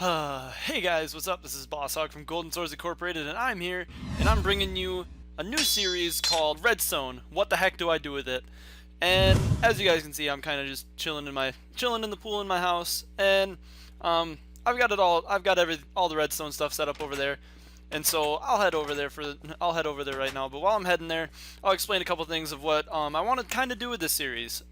Hey guys, what's up? This is Boss Hog from Golden Swords Incorporated, and I'm here, and I'm bringing you a new series called Redstone. What the heck do I do with it? And as you guys can see, I'm kind of just chilling in the pool in my house, and I've got it all. I've got all the redstone stuff set up over there, and so I'll head over there right now. But while I'm heading there, I'll explain a couple things of what I want to kind of do with this series.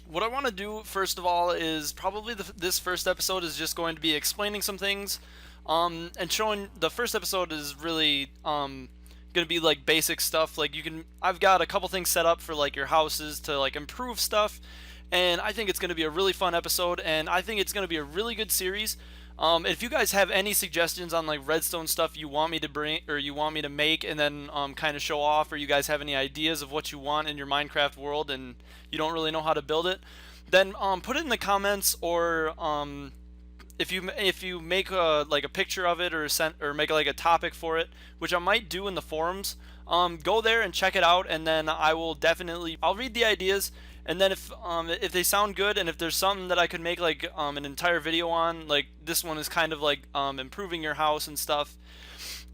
What I want to do first of all is probably this first episode is just going to be explaining some things, and showing. The first episode is really going to be like basic stuff. Like I've got a couple things set up for like your houses to like improve stuff, and I think it's going to be a really fun episode, and I think it's going to be a really good series. If you guys have any suggestions on like redstone stuff you want me to bring or you want me to make and then kind of show off, or you guys have any ideas of what you want in your Minecraft world and you don't really know how to build it, then put it in the comments, or if you make like a picture of it, or make like a topic for it, which I might do in the forums. Go there and check it out, and then I'll read the ideas, and then if they sound good, and if there's something that I could make like an entire video on, like this one is kind of like improving your house and stuff,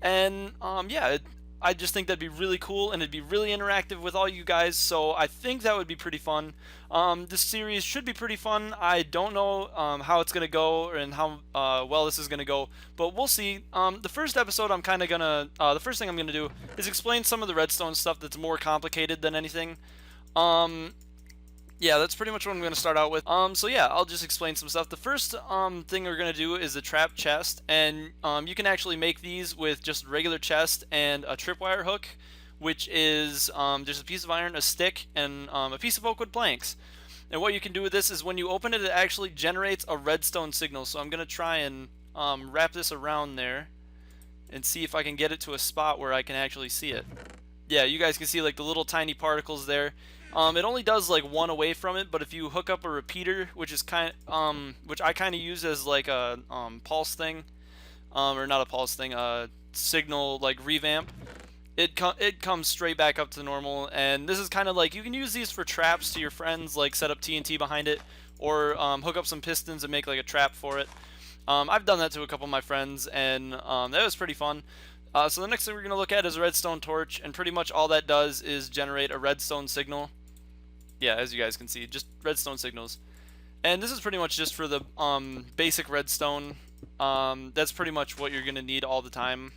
and yeah, I just think that'd be really cool, and it'd be really interactive with all you guys, so I think that would be pretty fun. This series should be pretty fun. I don't know how it's going to go and how well this is going to go, but we'll see. The first episode the first thing I'm going to do is explain some of the redstone stuff that's more complicated than anything. Yeah, that's pretty much what I'm going to start out with. So yeah, I'll just explain some stuff. The first thing we're going to do is the trap chest, and you can actually make these with just regular chest and a tripwire hook, which is just a piece of iron, a stick, and a piece of oak wood planks. And what you can do with this is when you open it, it actually generates a redstone signal. So I'm going to try and wrap this around there and see if I can get it to a spot where I can actually see it. Yeah, you guys can see like the little tiny particles there. It only does like one away from it, but if you hook up a repeater, which I kind of use as like a pulse thing, or not a pulse thing, a signal like revamp, it comes straight back up to normal. And this is kind of like, you can use these for traps to your friends, like set up TNT behind it, or hook up some pistons and make like a trap for it. I've done that to a couple of my friends, and that was pretty fun. So the next thing we're going to look at is a redstone torch, and pretty much all that does is generate a redstone signal. Yeah, as you guys can see, just redstone signals. And this is pretty much just for the basic redstone. That's pretty much what you're going to need all the time.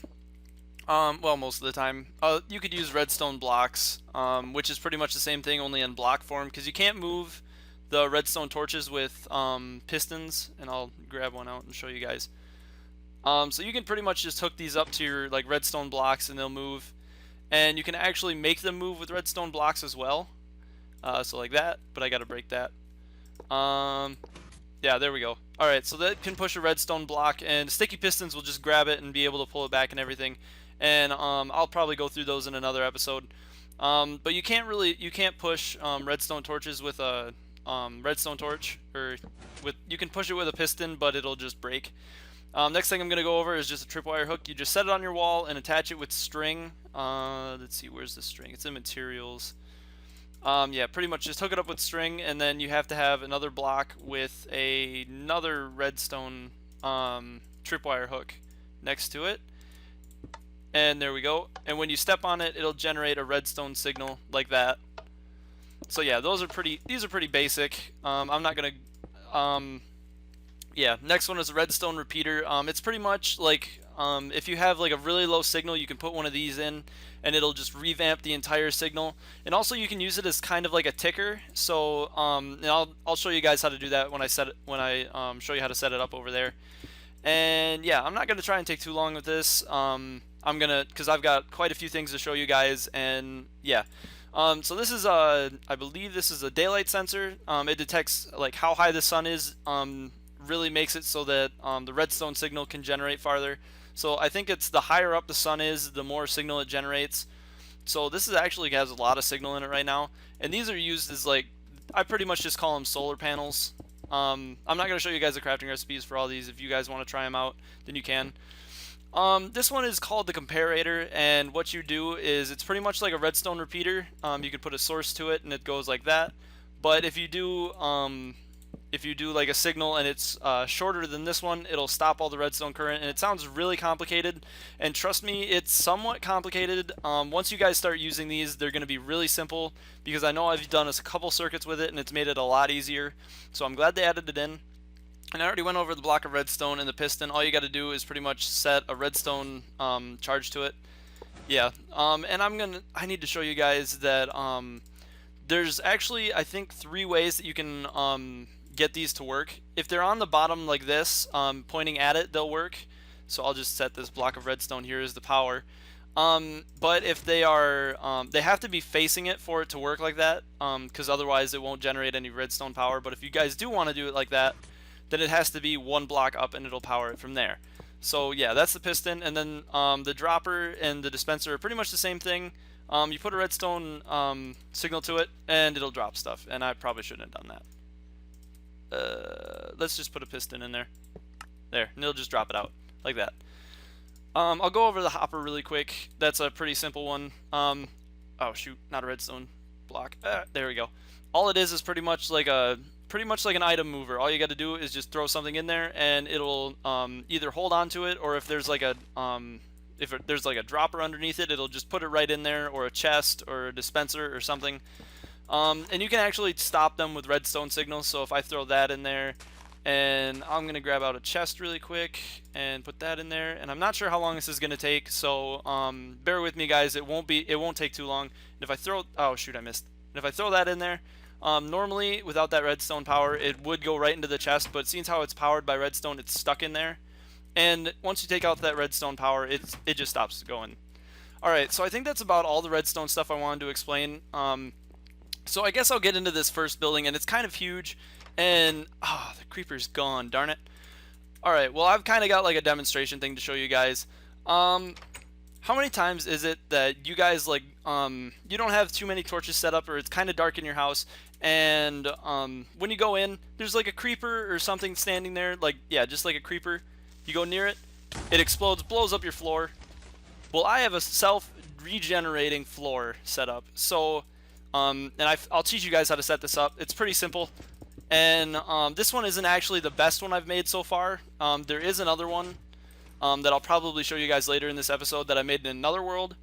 Well, most of the time. You could use redstone blocks, which is pretty much the same thing, only in block form, because you can't move the redstone torches with pistons. And I'll grab one out and show you guys. So you can pretty much just hook these up to your like redstone blocks, and they'll move. And you can actually make them move with redstone blocks as well. So like that, but I gotta break that. Yeah, there we go. Alright, so that can push a redstone block, and sticky pistons will just grab it and be able to pull it back and everything. And I'll probably go through those in another episode. But you can't push redstone torches with a redstone torch, you can push it with a piston, but it'll just break. Next thing I'm going to go over is just a tripwire hook. You just set it on your wall and attach it with string. Let's see, where's the string? It's in materials. Yeah, pretty much just hook it up with string, and then you have to have another block with another redstone tripwire hook next to it. And there we go. And when you step on it, it'll generate a redstone signal like that. So yeah, these are pretty basic. I'm not gonna yeah, next one is a redstone repeater. It's pretty much like if you have like a really low signal, you can put one of these in, and it'll just revamp the entire signal. And also you can use it as kind of like a ticker. So and I'll show you guys how to do that when I show you how to set it up over there. And yeah, I'm not gonna try and take too long with this. Because I've got quite a few things to show you guys, and yeah. So this is I believe this is a daylight sensor. It detects like how high the sun is. Really makes it so that the redstone signal can generate farther. So I think it's the higher up the sun is, the more signal it generates. So this is actually has a lot of signal in it right now, and these are used as like, I pretty much just call them solar panels. I'm not going to show you guys the crafting recipes for all these. If you guys want to try them out, then you can. This one is called the comparator, and what you do is it's pretty much like a redstone repeater. You could put a source to it and it goes like that. But if you do if you do like a signal and it's shorter than this one, it'll stop all the redstone current. And it sounds really complicated, and trust me, it's somewhat complicated. Once you guys start using these, they're going to be really simple, because I know I've done a couple circuits with it and it's made it a lot easier. So I'm glad they added it in. And I already went over the block of redstone and the piston. All you got to do is pretty much set a redstone charge to it. Yeah, and I need to show you guys that there's actually, I think, 3 ways that you can get these to work. If they're on the bottom like this, pointing at it, they'll work. So I'll just set this block of redstone here as the power. But if they are, they have to be facing it for it to work like that, because otherwise it won't generate any redstone power. But if you guys do want to do it like that, then it has to be 1 block up and it'll power it from there. So yeah, that's the piston. And then the dropper and the dispenser are pretty much the same thing. You put a redstone signal to it and it'll drop stuff, and I probably shouldn't have done that. Let's just put a piston in there, and it'll just drop it out like that. I'll go over the hopper really quick. That's a pretty simple one. Oh shoot, not a redstone block. There we go. All it is pretty much like an item mover. All you got to do is just throw something in there, and it'll either hold on to it, or if there's like a there's like a dropper underneath it, it'll just put it right in there, or a chest or a dispenser or something. And you can actually stop them with redstone signals. So if I throw that in there, and I'm gonna grab out a chest really quick and put that in there, and I'm not sure how long this is gonna take, so bear with me, guys. It won't take too long. And if I throw, oh shoot, I missed. And if I throw that in there, normally without that redstone power, it would go right into the chest, but seeing how it's powered by redstone, it's stuck in there. And once you take out that redstone power, it just stops going. Alright, so I think that's about all the redstone stuff I wanted to explain. So I guess I'll get into this first building, and it's kind of huge, and the creeper's gone, darn it. Alright, well, I've kind of got like a demonstration thing to show you guys. How many times is it that you guys like you don't have too many torches set up, or it's kind of dark in your house, and when you go in, there's like a creeper or something standing there, like, yeah, just like a creeper. You go near it, it explodes, blows up your floor. Well, I have a self-regenerating floor set up. So, and I'll teach you guys how to set this up. It's pretty simple. And this one isn't actually the best one I've made so far. There is another one that I'll probably show you guys later in this episode that I made in another world.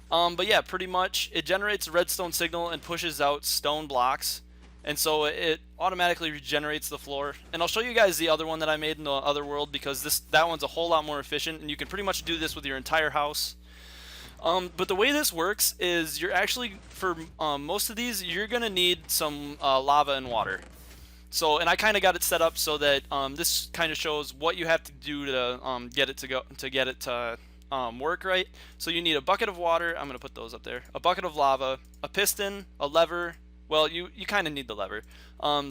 But yeah, pretty much it generates a redstone signal and pushes out stone blocks. And so it automatically regenerates the floor. And I'll show you guys the other one that I made in the other world, because that one's a whole lot more efficient, and you can pretty much do this with your entire house. But the way this works is you're actually, for most of these, you're going to need some lava and water. So, and I kind of got it set up so that this kind of shows what you have to do to get it to work right. So you need a bucket of water. I'm going to put those up there. A bucket of lava, a piston, a lever. Well, you kind of need the lever.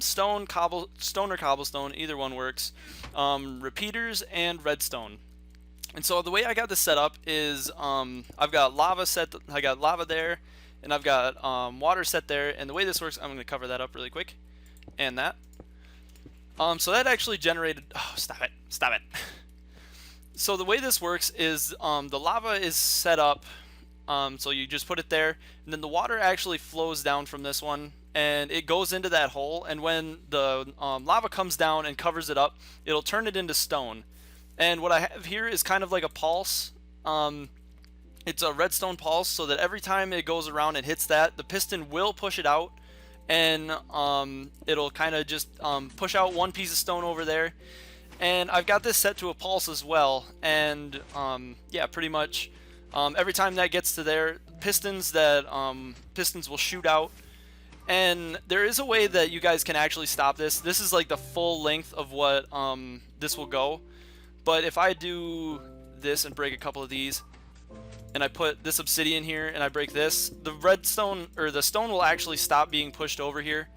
Stone or cobblestone, either one works. Repeaters and redstone. And so the way I got this set up is I've got lava set. I got lava there, and I've got water set there. And the way this works, I'm going to cover that up really quick, and that. So that actually generated. Oh, stop it! Stop it! So the way this works is the lava is set up. So you just put it there, and then the water actually flows down from this one, and it goes into that hole, and when the lava comes down and covers it up, it'll turn it into stone. And what I have here is kind of like a pulse. It's a redstone pulse, so that every time it goes around and hits that, the piston will push it out, and it'll kind of just push out one piece of stone over there. And I've got this set to a pulse as well, and yeah, pretty much every time that gets to there, pistons will shoot out. And there is a way that you guys can actually stop this. This is like the full length of what this will go. But if I do this and break a couple of these, and I put this obsidian here and I break this, the redstone, or the stone, will actually stop being pushed over here,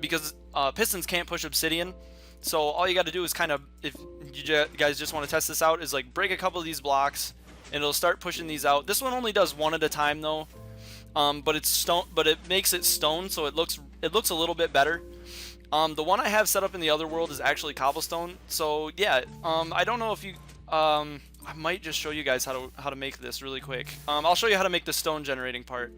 because pistons can't push obsidian. So all you got to do is kind of, if you guys just want to test this out, is like break a couple of these blocks, and it'll start pushing these out. This one only does one at a time though, but it's stone, but it makes it stone, so it looks a little bit better. The one I have set up in the other world is actually cobblestone. So yeah, I don't know if you, I might just show you guys how to make this really quick. I'll show you how to make the stone generating part.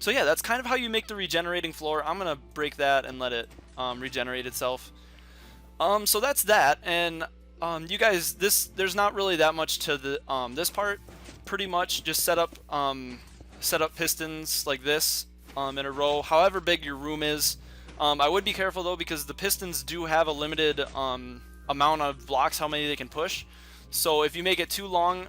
So yeah, that's kind of how you make the regenerating floor. I'm gonna break that and let it regenerate itself. So that's that, and you guys, there's not really that much to the this part. Pretty much just set up pistons like this in a row, however big your room is. I would be careful though, because the pistons do have a limited amount of blocks, how many they can push. So if you make it too long,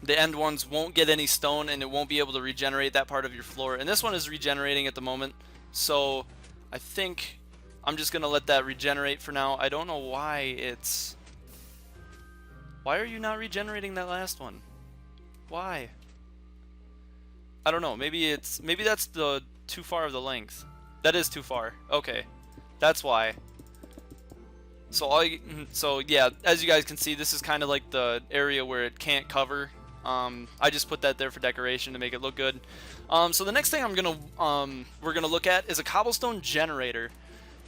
the end ones won't get any stone, and it won't be able to regenerate that part of your floor. And this one is regenerating at the moment, so I think I'm just gonna let that regenerate for now. I don't know why it's... Why are you not regenerating that last one? Why? I don't know. Maybe that's the too far of the length. That is too far. Okay, that's why. So yeah, as you guys can see, this is kind of like the area where it can't cover. I just put that there for decoration to make it look good. So the next thing we're gonna look at is a cobblestone generator.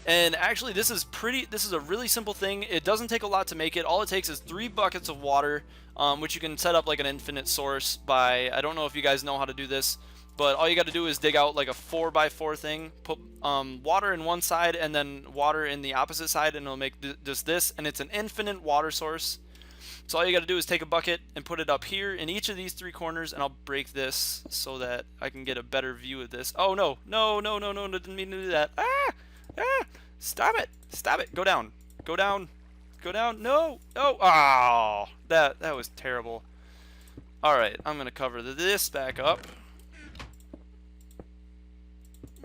And actually, this is a really simple thing. It doesn't take a lot to make it. All it takes is 3 buckets of water, which you can set up like an infinite source by, I don't know if you guys know how to do this, but all you got to do is dig out like a 4x4 thing, put water in one side and then water in the opposite side, and it'll make just this, and it's an infinite water source. So all you got to do is take a bucket and put it up here in each of these 3 corners, and I'll break this so that I can get a better view of this. Oh no, no, no, no, no, didn't mean to do that. Ah! Ah! Stop it! Stop it! Go down! Go down! Go down! No! No! Oh! That was terrible. Alright, I'm gonna cover this back up.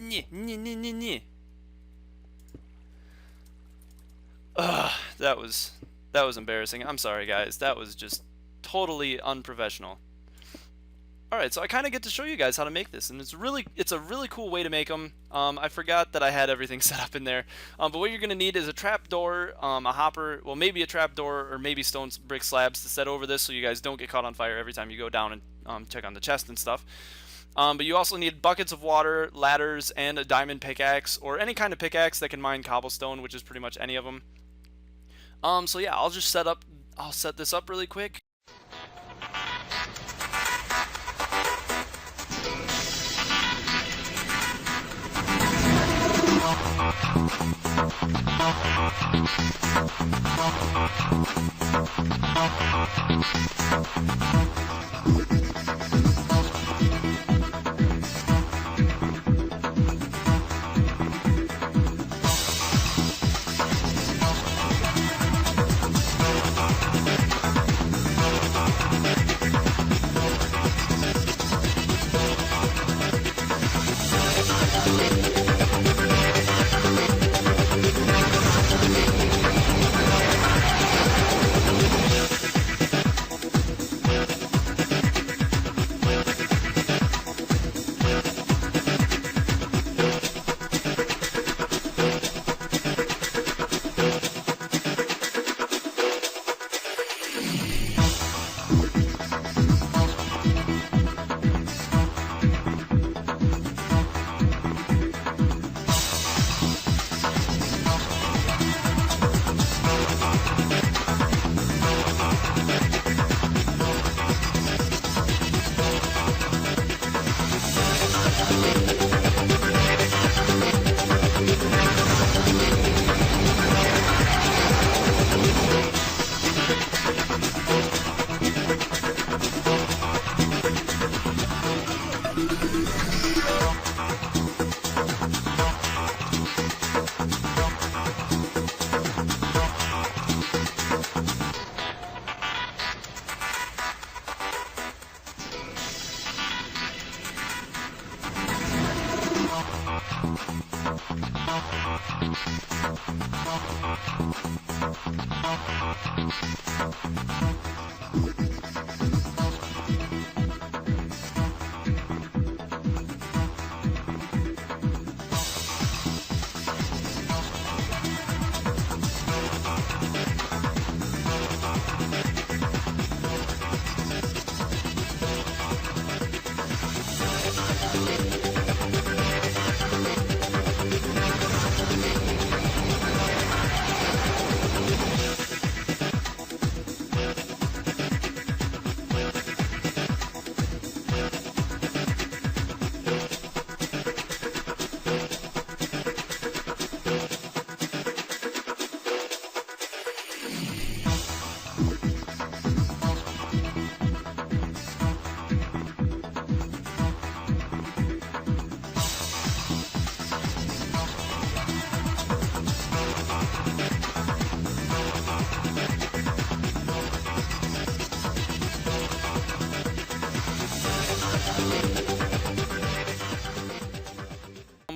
Nyeh, nyeh, nyeh, nyeh, nyeh. Ugh, that was embarrassing. I'm sorry, guys. That was just totally unprofessional. Alright, so I kind of get to show you guys how to make this, and it's a really cool way to make them. I forgot that I had everything set up in there. But what you're going to need is a trapdoor, a hopper, well, maybe a trapdoor, or maybe stone brick slabs to set over this so you guys don't get caught on fire every time you go down and check on the chest and stuff. But you also need buckets of water, ladders, and a diamond pickaxe, or any kind of pickaxe that can mine cobblestone, which is pretty much any of them. So yeah, I'll set this up really quick.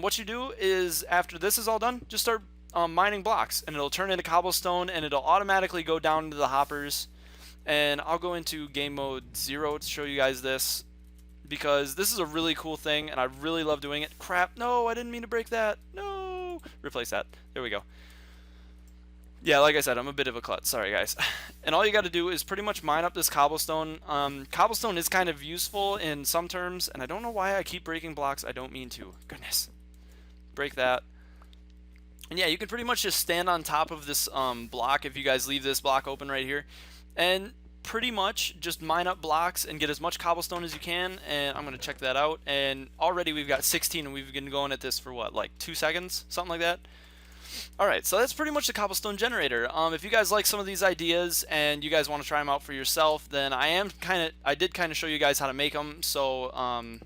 What you do is, after this is all done, just start mining blocks, and it'll turn into cobblestone, and it'll automatically go down into the hoppers. And I'll go into game mode 0 to show you guys this, because this is a really cool thing, and I really love doing it. Crap, no, I didn't mean to break that. No, replace that. There we go. Yeah, like I said, I'm a bit of a klutz. Sorry, guys. And all you got to do is pretty much mine up this cobblestone. Cobblestone is kind of useful in some terms, and I don't know why I keep breaking blocks. I don't mean to. Goodness. Break that. And yeah, you can pretty much just stand on top of this block if you guys leave this block open right here, and pretty much just mine up blocks and get as much cobblestone as you can. And I'm going to check that out, and already we've got 16, and we've been going at this for what, like 2 seconds? Something like that. Alright, so that's pretty much the Cobblestone Generator. If you guys like some of these ideas and you guys want to try them out for yourself, then I did kind of show you guys how to make them, so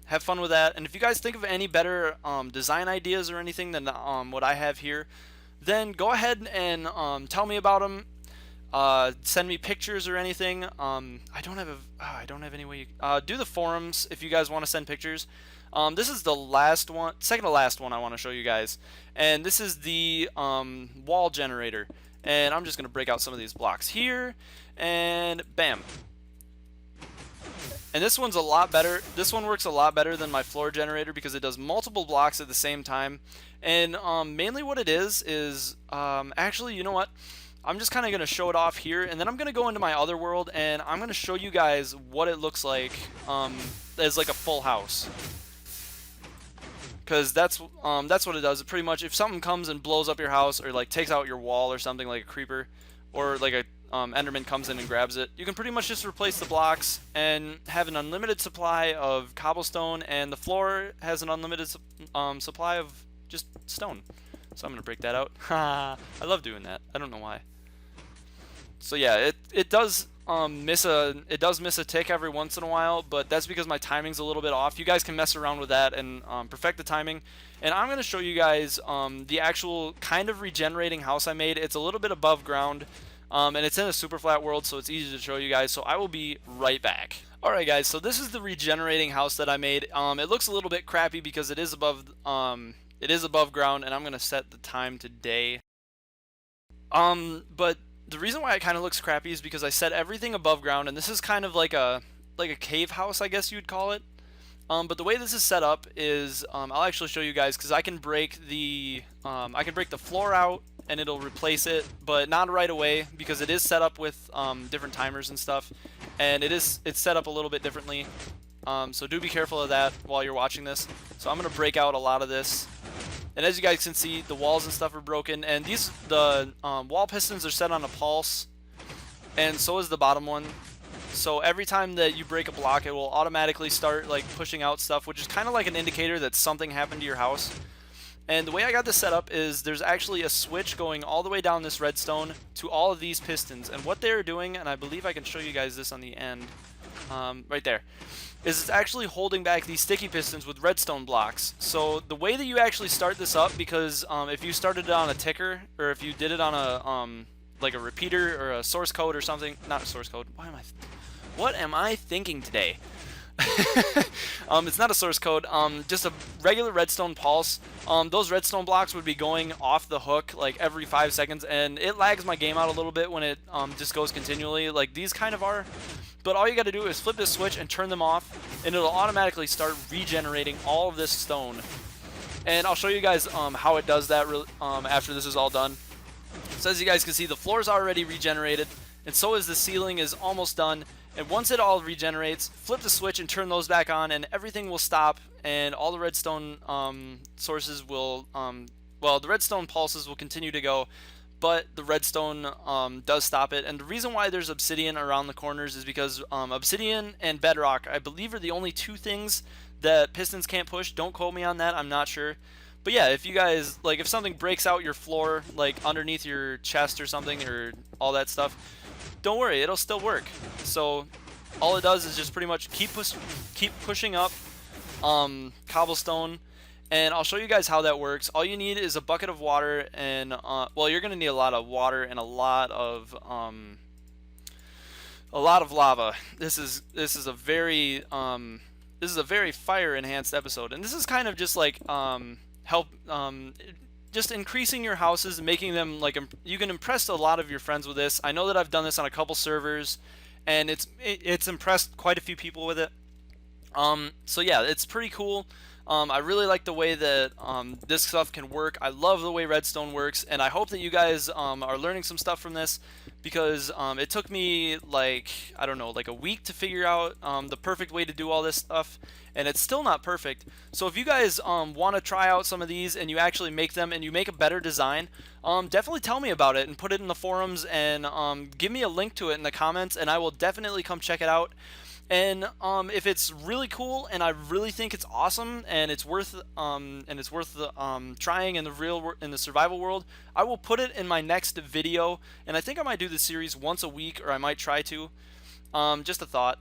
have fun with that. And if you guys think of any better design ideas or anything than what I have here, then go ahead and tell me about them. Send me pictures or anything. I don't have any way. Do the forums if you guys want to send pictures. This is the last one, second to last one I want to show you guys, and this is the wall generator. And I'm just gonna break out some of these blocks here, and bam. And this one's a lot better. This one works a lot better than my floor generator because it does multiple blocks at the same time. And mainly what it is actually, you know what? I'm just kind of going to show it off here, and then I'm going to go into my other world, and I'm going to show you guys what it looks like as like a full house. Because that's what it does. It pretty much, if something comes and blows up your house, or like takes out your wall or something, like a creeper, or like a Enderman comes in and grabs it, you can pretty much just replace the blocks and have an unlimited supply of cobblestone, and the floor has an unlimited supply of just stone. So I'm gonna break that out. I love doing that. I don't know why. So yeah, it does miss a tick every once in a while, but that's because my timing's a little bit off. You guys can mess around with that and perfect the timing. And I'm gonna show you guys the actual kind of regenerating house I made. It's a little bit above ground, and it's in a super flat world, so it's easy to show you guys. So I will be right back. Alright guys, so this is the regenerating house that I made. It looks a little bit crappy because it is above ground, and I'm gonna set the time to day. But the reason why it kind of looks crappy is because I set everything above ground, and this is kind of like a cave house, I guess you'd call it. But the way this is set up is, I'll actually show you guys, because I can break the floor out and it'll replace it, but not right away because it is set up with different timers and stuff, and it's set up a little bit differently. So do be careful of that while you're watching this. So I'm gonna break out a lot of this. And as you guys can see, the walls and stuff are broken, and the wall pistons are set on a pulse, and so is the bottom one. So every time that you break a block, it will automatically start like pushing out stuff, which is kind of like an indicator that something happened to your house. And the way I got this set up is there's actually a switch going all the way down this redstone to all of these pistons, and what they're doing, and I believe I can show you guys this on the end, right there, is it's actually holding back these sticky pistons with redstone blocks. So the way that you actually start this up, because if you started it on a ticker, or if you did it on a like a repeater or a source code or something, not a source code, what am I thinking today? It's not a source code, just a regular redstone pulse. Those redstone blocks would be going off the hook like every 5 seconds, and it lags my game out a little bit when it just goes continually, like these kind of are. But all you got to do is flip this switch and turn them off, and it'll automatically start regenerating all of this stone. And I'll show you guys how it does that after this is all done. So as you guys can see, the floor is already regenerated, and so is the ceiling is almost done. And once it all regenerates, flip the switch and turn those back on, and everything will stop, and all the redstone sources will, well, the redstone pulses will continue to go, but the redstone does stop it. And the reason why there's obsidian around the corners is because obsidian and bedrock, I believe, are the only two things that pistons can't push. Don't quote me on that, I'm not sure. But yeah, if you guys, like, if something breaks out your floor, like underneath your chest or something, or all that stuff, don't worry, it'll still work. So all it does is just pretty much keep pushing up cobblestone, and I'll show you guys how that works. All you need is a bucket of water, and well, you're gonna need a lot of water and a lot of lava. This is a very fire enhanced episode, and this is kind of just like just increasing your houses and making them, like, you can impress a lot of your friends with this. I know that I've done this on a couple servers, and it's impressed quite a few people with it. So yeah, it's pretty cool. I really like the way that this stuff can work. I love the way redstone works, and I hope that you guys are learning some stuff from this, because it took me, like, I don't know, like a week to figure out the perfect way to do all this stuff, and it's still not perfect. So if you guys want to try out some of these and you actually make them and you make a better design, definitely tell me about it and put it in the forums, and give me a link to it in the comments, and I will definitely come check it out. And if it's really cool and I really think it's awesome and it's worth trying in the survival world, I will put it in my next video. And I think I might do the series once a week, or I might try to. Just a thought.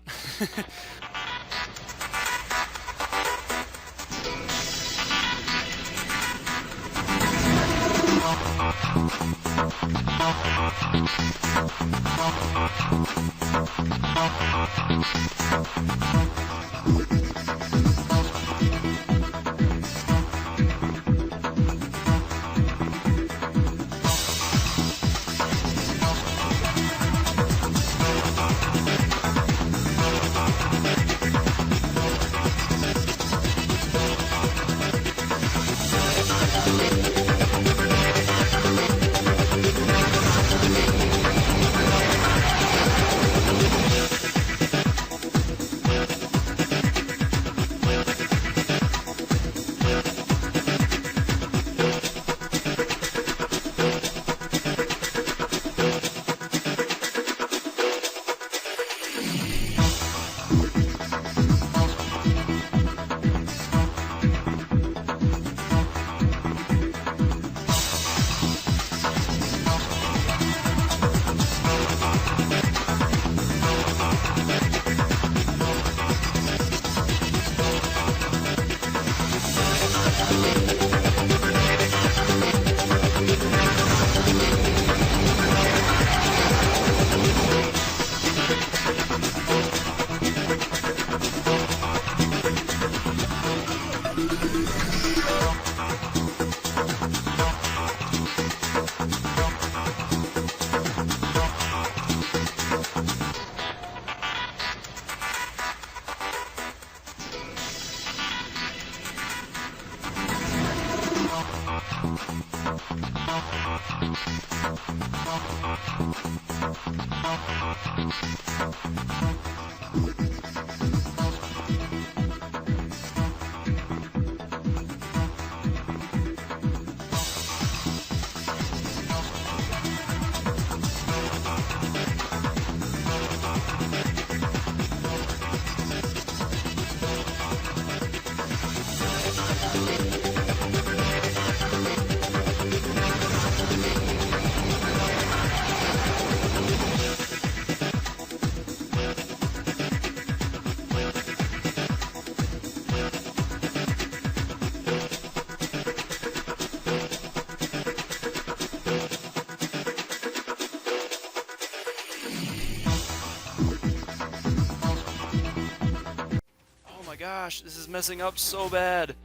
gosh, this is messing up so bad.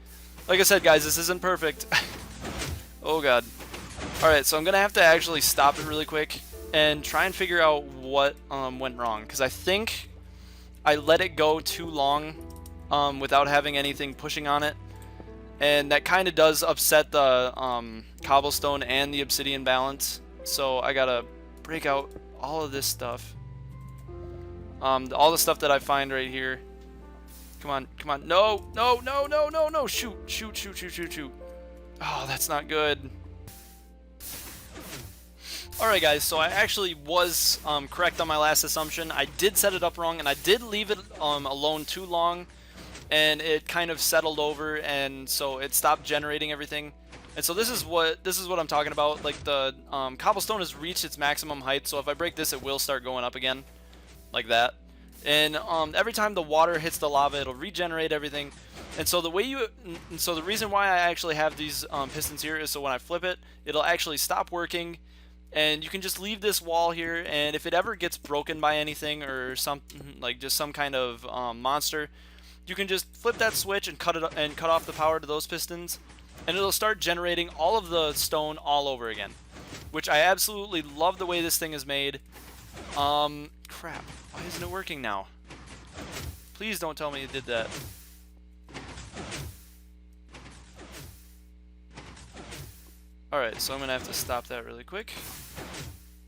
Like I said, guys, this isn't perfect. Oh god. Alright, so I'm gonna have to actually stop it really quick and try and figure out what went wrong, because I think I let it go too long without having anything pushing on it, and that kind of does upset the cobblestone and the obsidian balance. So I gotta break out all of this stuff, all the stuff that I find right here. Come on, come on. No, no, no, no, no, no. Shoot, shoot, shoot, shoot, shoot, shoot. Oh, that's not good. Alright guys, so I actually was correct on my last assumption. I did set it up wrong, and I did leave it alone too long, and it kind of settled over, and so it stopped generating everything. And so this is what I'm talking about. Like, the cobblestone has reached its maximum height, so if I break this, it will start going up again, like that. And every time the water hits the lava, it'll regenerate everything. And so the reason why I actually have these pistons here is so when I flip it, it'll actually stop working, and you can just leave this wall here. And if it ever gets broken by anything or something, like just some kind of monster, you can just flip that switch and cut off the power to those pistons, and it'll start generating all of the stone all over again, which I absolutely love the way this thing is made. Crap. Why isn't it working now? Please don't tell me it did that. Alright, so I'm going to have to stop that really quick.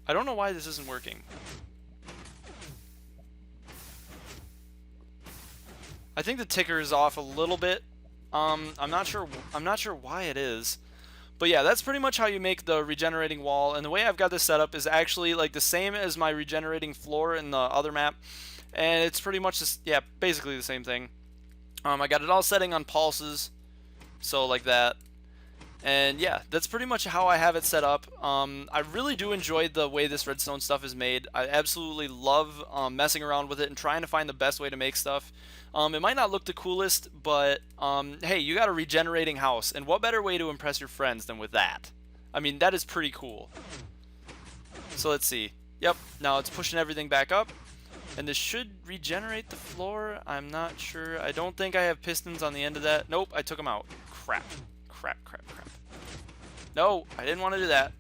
I don't know why this isn't working. I think the ticker is off a little bit. I'm not sure why it is. But yeah, that's pretty much how you make the regenerating wall. And the way I've got this set up is actually like the same as my regenerating floor in the other map. And it's pretty much just, yeah, basically the same thing. I got it all setting on pulses, so like that. And yeah, that's pretty much how I have it set up. I really do enjoy the way this redstone stuff is made. I absolutely love messing around with it and trying to find the best way to make stuff. It might not look the coolest, but hey, you got a regenerating house, and what better way to impress your friends than with that? I mean, that is pretty cool. So let's see. Yep, now it's pushing everything back up, and this should regenerate the floor. I'm not sure. I don't think I have pistons on the end of that. Nope, I took them out. Crap. Crap, crap, crap. No, I didn't want to do that.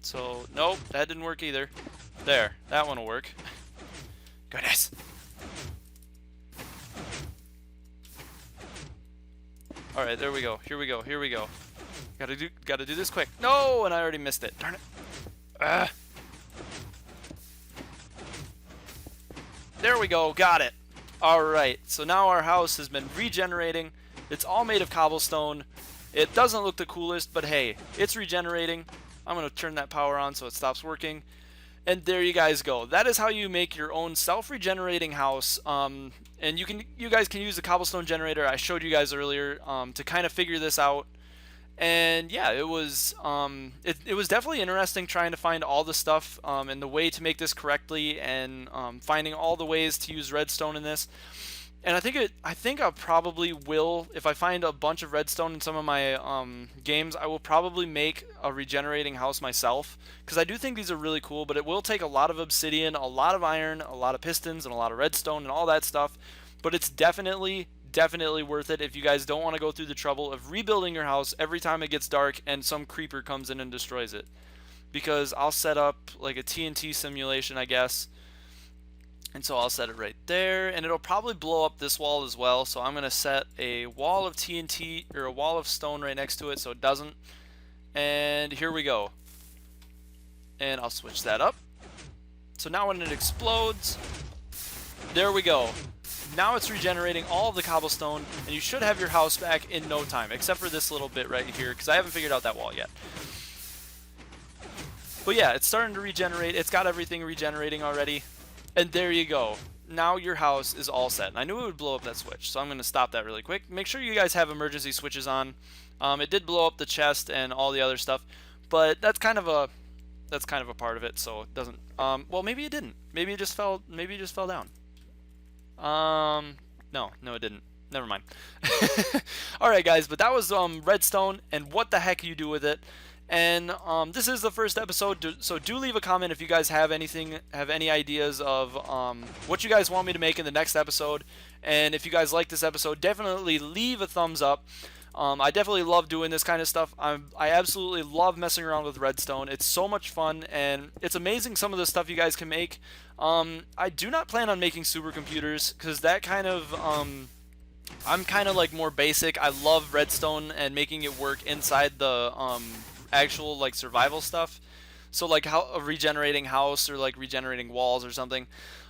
So, nope, that didn't work either. There, that one will work. Goodness. Alright, there we go. Here we go. Here we go. Gotta do this quick. No, and I already missed it. Darn it. Ah. There we go. Got it. Alright, so now our house has been regenerating. It's all made of cobblestone. It doesn't look the coolest, but hey, it's regenerating. I'm going to turn that power on so it stops working. And there you guys go. That is how you make your own self-regenerating house. And you guys can use the cobblestone generator I showed you guys earlier to kind of figure this out. And yeah, it was definitely interesting trying to find all the stuff and the way to make this correctly, and finding all the ways to use redstone in this. And I think I probably will, if I find a bunch of redstone in some of my games, I will probably make a regenerating house myself, because I do think these are really cool. But it will take a lot of obsidian, a lot of iron, a lot of pistons, and a lot of redstone and all that stuff. But it's definitely worth it if you guys don't want to go through the trouble of rebuilding your house every time it gets dark and some creeper comes in and destroys it. Because I'll set up like a TNT simulation, I guess. And so I'll set it right there, and it'll probably blow up this wall as well. So I'm going to set a wall of TNT, or a wall of stone right next to it so it doesn't. And here we go. And I'll switch that up. So now when it explodes, there we go. Now it's regenerating all of the cobblestone, and you should have your house back in no time, except for this little bit right here, because I haven't figured out that wall yet. But yeah, it's starting to regenerate. It's got everything regenerating already. And there you go. Now your house is all set. And I knew it would blow up that switch, so I'm going to stop that really quick. Make sure you guys have emergency switches on. It did blow up the chest and all the other stuff, but that's kind of a part of it, so it doesn't. Well, maybe it didn't. Maybe it just fell. Maybe it just fell down. No, it didn't. Never mind. All right, guys, but that was redstone and what the heck you do with it. And this is the first episode, so do leave a comment if you guys have any ideas of what you guys want me to make in the next episode. And if you guys like this episode, definitely leave a thumbs up. I definitely love doing this kind of stuff. I absolutely love messing around with redstone. It's so much fun, and it's amazing some of the stuff you guys can make. I do not plan on making supercomputers, because that kind of I'm kind of like more basic. I love redstone and making it work inside the actual like survival stuff. So like how a regenerating house or like regenerating walls or something.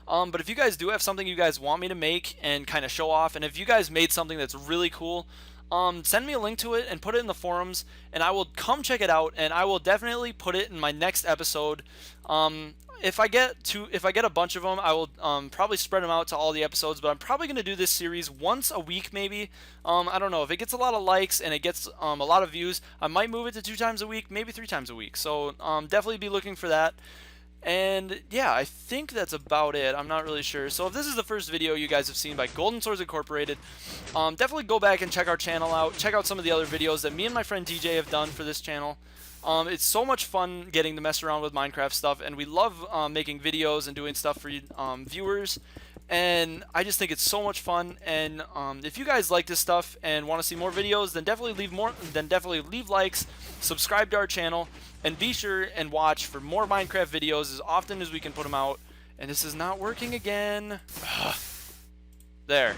But if you guys do have something you guys want me to make and kind of show off, and if you guys made something that's really cool, send me a link to it and put it in the forums, and I will come check it out, and I will definitely put it in my next episode. If I get a bunch of them, I will probably spread them out to all the episodes. But I'm probably going to do this series once a week, maybe. I don't know, if it gets a lot of likes and it gets a lot of views, I might move it to 2 times a week, maybe 3 times a week. So definitely be looking for that. And yeah, I think that's about it. I'm not really sure. So if this is the first video you guys have seen by Golden Swords Incorporated, definitely go back and check our channel out. Check out some of the other videos that me and my friend DJ have done for this channel. It's so much fun getting to mess around with Minecraft stuff, and we love making videos and doing stuff for you viewers. And I just think it's so much fun. And if you guys like this stuff and want to see more videos, then definitely leave likes, subscribe to our channel, and be sure and watch for more Minecraft videos as often as we can put them out. And this is not working again. There.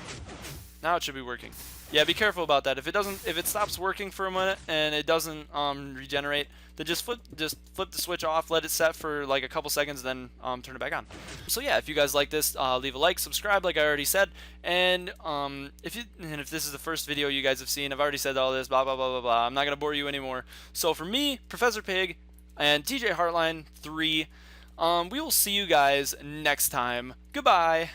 Now it should be working. Yeah, be careful about that. If it stops working for a minute and it doesn't regenerate, then just flip the switch off, let it set for like a couple seconds, then turn it back on. So yeah, if you guys like this, leave a like, subscribe, like I already said, and if this is the first video you guys have seen, I've already said all this, blah blah blah blah blah. I'm not gonna bore you anymore. So for me, Professor Pig, and TJ Heartline 3, we will see you guys next time. Goodbye.